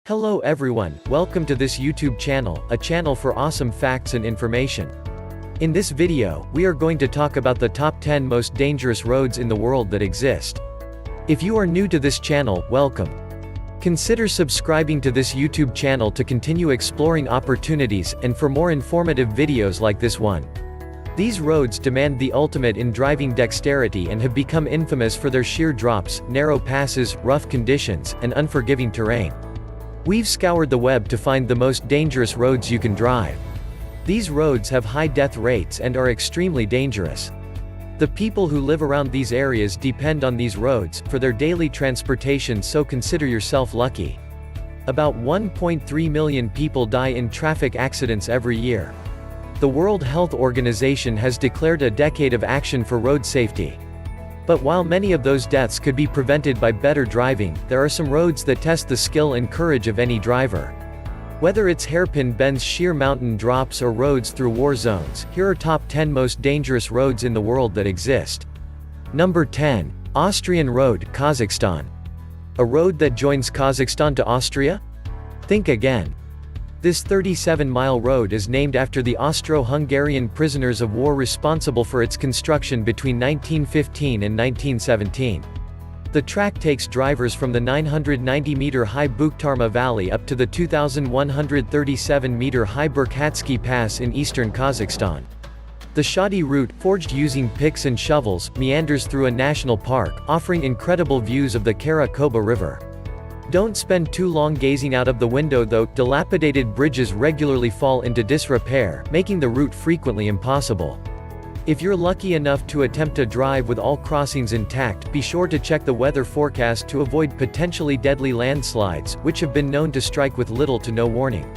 Hello everyone, welcome to this YouTube channel, a channel for awesome facts and information. In this video, we are going to talk about the top 10 most dangerous roads in the world that exist. If you are new to this channel, welcome. Consider subscribing to this YouTube channel to continue exploring opportunities, and for more informative videos like this one. These roads demand the ultimate in driving dexterity and have become infamous for their sheer drops, narrow passes, rough conditions, and unforgiving terrain. We've scoured the web to find the most dangerous roads you can drive. These roads have high death rates and are extremely dangerous. The people who live around these areas depend on these roads for their daily transportation, so consider yourself lucky. About 1.3 million people die in traffic accidents every year. The World Health Organization has declared a decade of action for road safety. But while many of those deaths could be prevented by better driving, there are some roads that test the skill and courage of any driver. Whether it's hairpin bends, sheer mountain drops, or roads through war zones, here are top 10 most dangerous roads in the world that exist. Number 10. Austrian Road, Kazakhstan. A road that joins Kazakhstan to Austria? Think again. This 37-mile road is named after the Austro-Hungarian prisoners of war responsible for its construction between 1915 and 1917. The track takes drivers from the 990-meter-high Bukhtarma Valley up to the 2,137-meter-high Burkatsky Pass in eastern Kazakhstan. The shoddy route, forged using picks and shovels, meanders through a national park, offering incredible views of the Kara-Koba River. Don't spend too long gazing out of the window though, dilapidated bridges regularly fall into disrepair, making the route frequently impossible. If you're lucky enough to attempt a drive with all crossings intact, be sure to check the weather forecast to avoid potentially deadly landslides, which have been known to strike with little to no warning.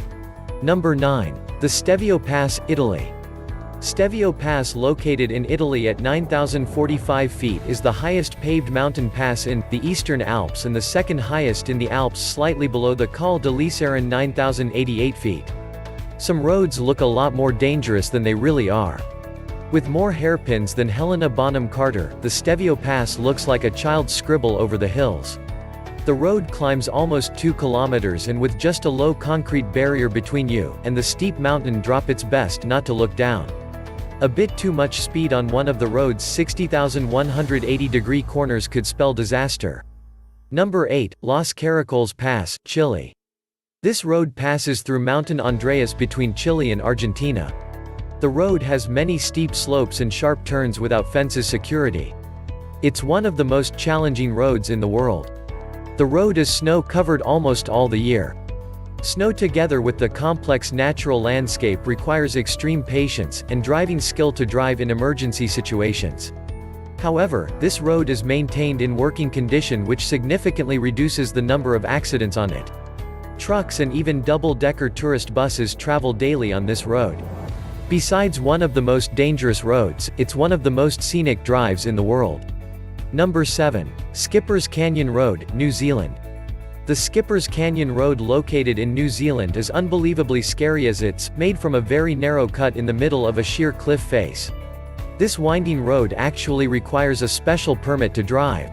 Number 9. The Stelvio Pass, Italy. Stelvio Pass, located in Italy at 9,045 feet, is the highest paved mountain pass in the Eastern Alps and the second highest in the Alps, slightly below the Col d'Isère, 9,088 feet. Some roads look a lot more dangerous than they really are. With more hairpins than Helena Bonham Carter, the Stelvio Pass looks like a child's scribble over the hills. The road climbs almost 2 kilometers, and with just a low concrete barrier between you and the steep mountain drop, it's best not to look down. A bit too much speed on one of the road's 60,180-degree corners could spell disaster. Number 8. Los Caracoles Pass, Chile. This road passes through Mountain Andreas between Chile and Argentina. The road has many steep slopes and sharp turns without fences security. It's one of the most challenging roads in the world. The road is snow-covered almost all the year. Snow, together with the complex natural landscape, requires extreme patience and driving skill to drive in emergency situations. However, this road is maintained in working condition, which significantly reduces the number of accidents on it. Trucks and even double-decker tourist buses travel daily on this road. Besides one of the most dangerous roads, it's one of the most scenic drives in the world. Number 7. Skippers Canyon Road, New Zealand. The Skippers Canyon Road, located in New Zealand, is unbelievably scary as it's made from a very narrow cut in the middle of a sheer cliff face. This winding road actually requires a special permit to drive.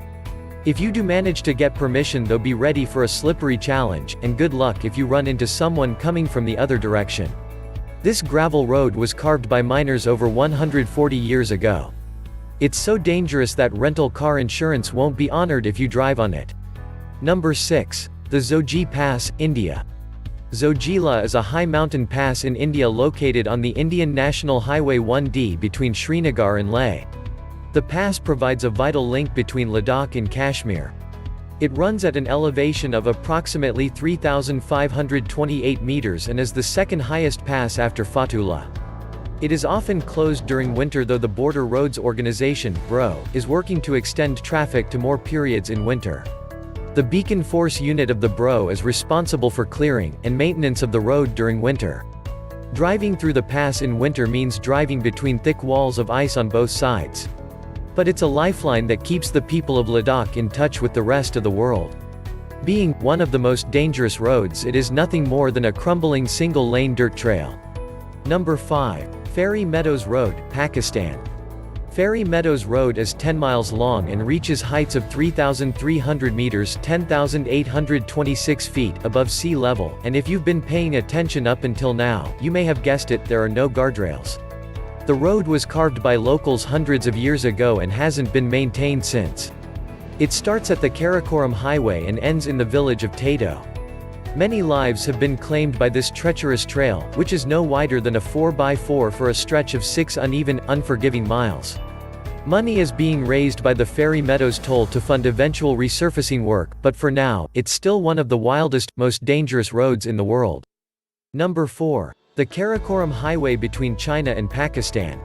If you do manage to get permission though, be ready for a slippery challenge, and good luck if you run into someone coming from the other direction. This gravel road was carved by miners over 140 years ago. It's so dangerous that rental car insurance won't be honored if you drive on it. Number 6. The Zoggi Pass, India. Zojila is a high mountain pass in India located on the Indian National Highway 1D between Srinagar and Leh. The pass provides a vital link between Ladakh and Kashmir. It runs at an elevation of approximately 3,528 meters and is the second highest pass after Fatullah. It is often closed during winter, though the Border Roads Organization (BRO) is working to extend traffic to more periods in winter. The Beacon Force unit of the BRO is responsible for clearing and maintenance of the road during winter. Driving through the pass in winter means driving between thick walls of ice on both sides. But it's a lifeline that keeps the people of Ladakh in touch with the rest of the world. Being one of the most dangerous roads, it is nothing more than a crumbling single-lane dirt trail. Number 5. Fairy Meadows Road, Pakistan. Fairy Meadows Road is 10 miles long and reaches heights of 3,300 meters (10,826 feet) above sea level, and if you've been paying attention up until now, you may have guessed it, there are no guardrails. The road was carved by locals hundreds of years ago and hasn't been maintained since. It starts at the Karakoram Highway and ends in the village of Tato. Many lives have been claimed by this treacherous trail, which is no wider than a 4x4 for a stretch of 6 uneven, unforgiving miles. Money is being raised by the Fairy Meadows toll to fund eventual resurfacing work, but for now, it's still one of the wildest, most dangerous roads in the world. Number 4. The Karakoram Highway between China and Pakistan.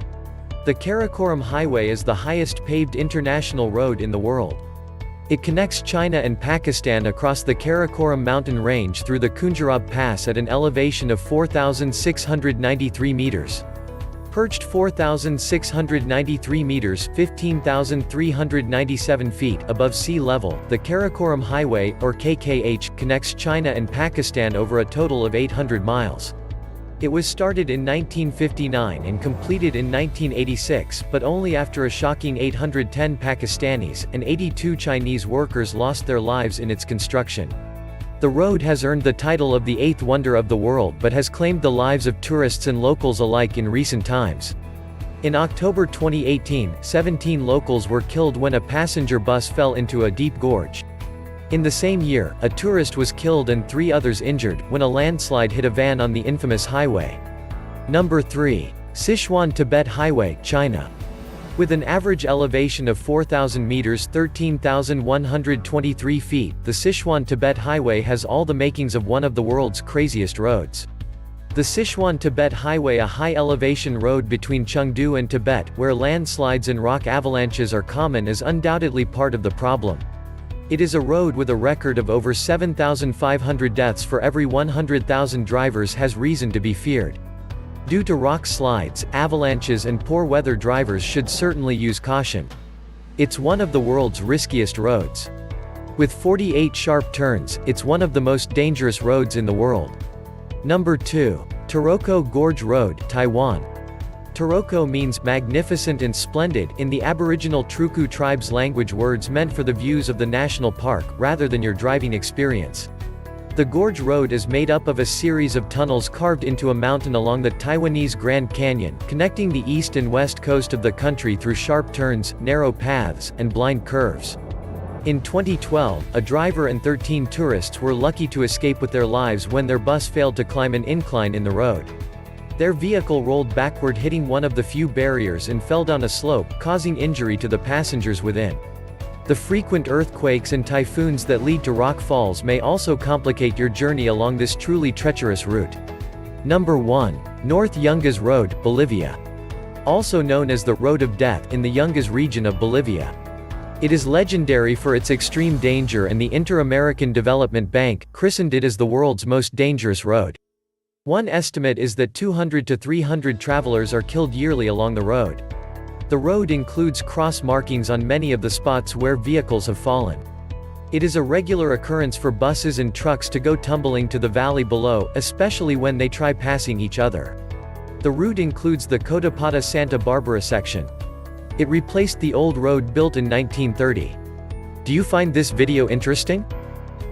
The Karakoram Highway is the highest paved international road in the world. It connects China and Pakistan across the Karakoram mountain range through the Khunjerab Pass at an elevation of 4,693 meters. Perched 4,693 meters (15,397 feet) above sea level, the Karakoram Highway, or KKH, connects China and Pakistan over a total of 800 miles. It was started in 1959 and completed in 1986, but only after a shocking 810 Pakistanis and 82 Chinese workers lost their lives in its construction. The road has earned the title of the eighth wonder of the world but has claimed the lives of tourists and locals alike in recent times. In October 2018, 17 locals were killed when a passenger bus fell into a deep gorge. In the same year, a tourist was killed and 3 others injured, when a landslide hit a van on the infamous highway. Number 3. Sichuan-Tibet Highway, China. With an average elevation of 4,000 meters (13,123 feet), the Sichuan-Tibet Highway has all the makings of one of the world's craziest roads. The Sichuan-Tibet Highway, a high-elevation road between Chengdu and Tibet, where landslides and rock avalanches are common, is undoubtedly part of the problem. It is a road with a record of over 7,500 deaths for every 100,000 drivers, has reason to be feared. Due to rock slides, avalanches and poor weather, drivers should certainly use caution. It's one of the world's riskiest roads. With 48 sharp turns, it's one of the most dangerous roads in the world. Number 2. Taroko Gorge Road, Taiwan. Taroko means magnificent and splendid in the Aboriginal Truku tribe's language, words meant for the views of the national park, rather than your driving experience. The Gorge Road is made up of a series of tunnels carved into a mountain along the Taiwanese Grand Canyon, connecting the east and west coast of the country through sharp turns, narrow paths, and blind curves. In 2012, a driver and 13 tourists were lucky to escape with their lives when their bus failed to climb an incline in the road. Their vehicle rolled backward, hitting one of the few barriers, and fell down a slope, causing injury to the passengers within. The frequent earthquakes and typhoons that lead to rock falls may also complicate your journey along this truly treacherous route. Number 1. North Yungas Road, Bolivia. Also known as the Road of Death, in the Yungas region of Bolivia. It is legendary for its extreme danger, and the Inter-American Development Bank christened it as the world's most dangerous road. One estimate is that 200 to 300 travelers are killed yearly along the road. The road includes cross markings on many of the spots where vehicles have fallen. It is a regular occurrence for buses and trucks to go tumbling to the valley below, especially when they try passing each other. The route includes the Cotapato-Santa Barbara section. It replaced the old road built in 1930. Do you find this video interesting?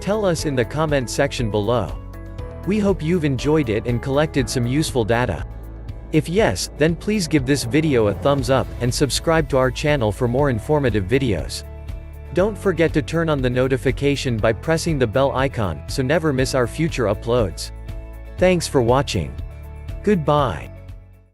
Tell us in the comment section below. We hope you've enjoyed it and collected some useful data. If yes, then please give this video a thumbs up, and subscribe to our channel for more informative videos. Don't forget to turn on the notification by pressing the bell icon, so never miss our future uploads. Thanks for watching. Goodbye.